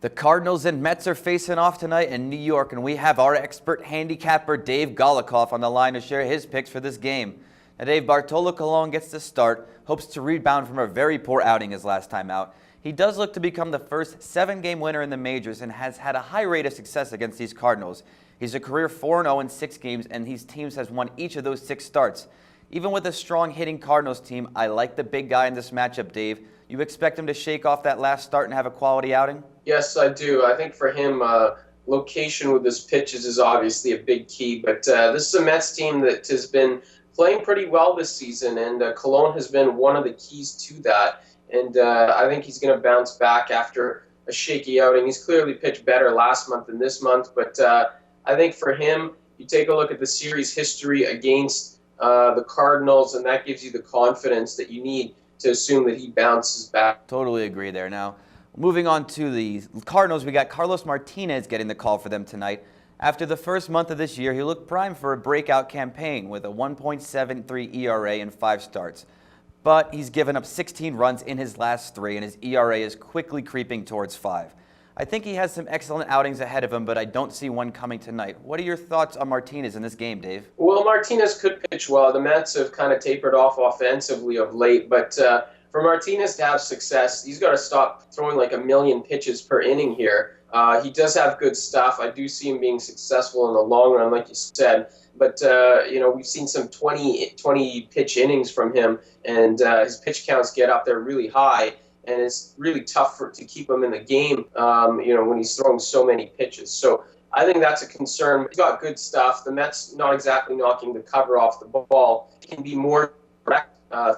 The Cardinals and Mets are facing off tonight in New York, and we have our expert handicapper Dave Golikoff on the line to share his picks for this game. Now, Dave, Bartolo Colon gets the start, hopes to rebound from a very poor outing his last time out. He does look to become the first 7-game winner in the majors and has had a high rate of success against these Cardinals. He's a career 4-0 in 6 games, and his teams has won each of those 6 starts. Even with a strong hitting Cardinals team, I like the big guy in this matchup, Dave. You expect him to shake off that last start and have a quality outing? Yes, I do. I think for him, location with his pitches is obviously a big key. But this is a Mets team that has been playing pretty well this season, and Colon has been one of the keys to that. And I think he's going to bounce back after a shaky outing. He's clearly pitched better last month than this month, but I think for him, you take a look at the series history against the Cardinals, and that gives you the confidence that you need to assume that he bounces back. Totally agree there. Now, moving on to the Cardinals, we got Carlos Martinez getting the call for them tonight. After the first month of this year, he looked primed for a breakout campaign with a 1.73 ERA in 5 starts. But he's given up 16 runs in his last 3, and his ERA is quickly creeping towards 5. I think he has some excellent outings ahead of him, but I don't see one coming tonight. What are your thoughts on Martinez in this game, Dave? Well, Martinez could pitch well. The Mets have kind of tapered off offensively of late, but for Martinez to have success, he's got to stop throwing like a million pitches per inning here. He does have good stuff. I do see him being successful in the long run, like you said. But, we've seen some 20 pitch innings from him, and his pitch counts get up there really high. And it's really tough to keep him in the game, when he's throwing so many pitches. So I think that's a concern. He's got good stuff. The Mets not exactly knocking the cover off the ball. He can be more direct,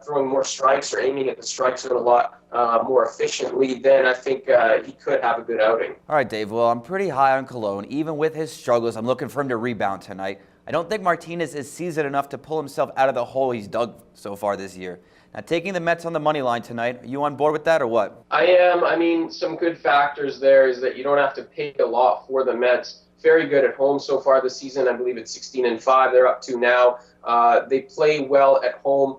throwing more strikes or aiming at the strike zone a lot more efficiently. Then I think he could have a good outing. All right, Dave. Well, I'm pretty high on Colon. Even with his struggles, I'm looking for him to rebound tonight. I don't think Martinez is seasoned enough to pull himself out of the hole he's dug so far this year. Now, taking the Mets on the money line tonight, are you on board with that or what? I am. I mean, some good factors there is that you don't have to pay a lot for the Mets. Very good at home so far this season. I believe it's 16-5 they're up to now. They play well at home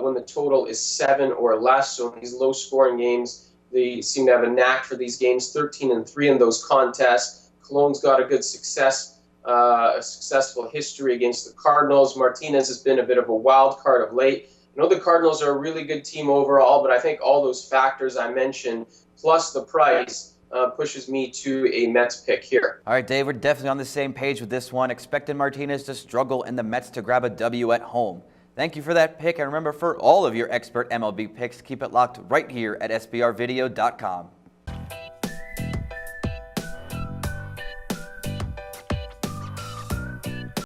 when the total is 7 or less. So in these low-scoring games, they seem to have a knack for these games. 13-3 in those contests. Colon's got a successful history against the Cardinals. Martinez has been a bit of a wild card of late. I know the Cardinals are a really good team overall, but I think all those factors I mentioned, plus the price, pushes me to a Mets pick here. All right, Dave, we're definitely on the same page with this one. Expecting Martinez to struggle and the Mets to grab a W at home. Thank you for that pick, and remember, for all of your expert MLB picks, keep it locked right here at SBRvideo.com.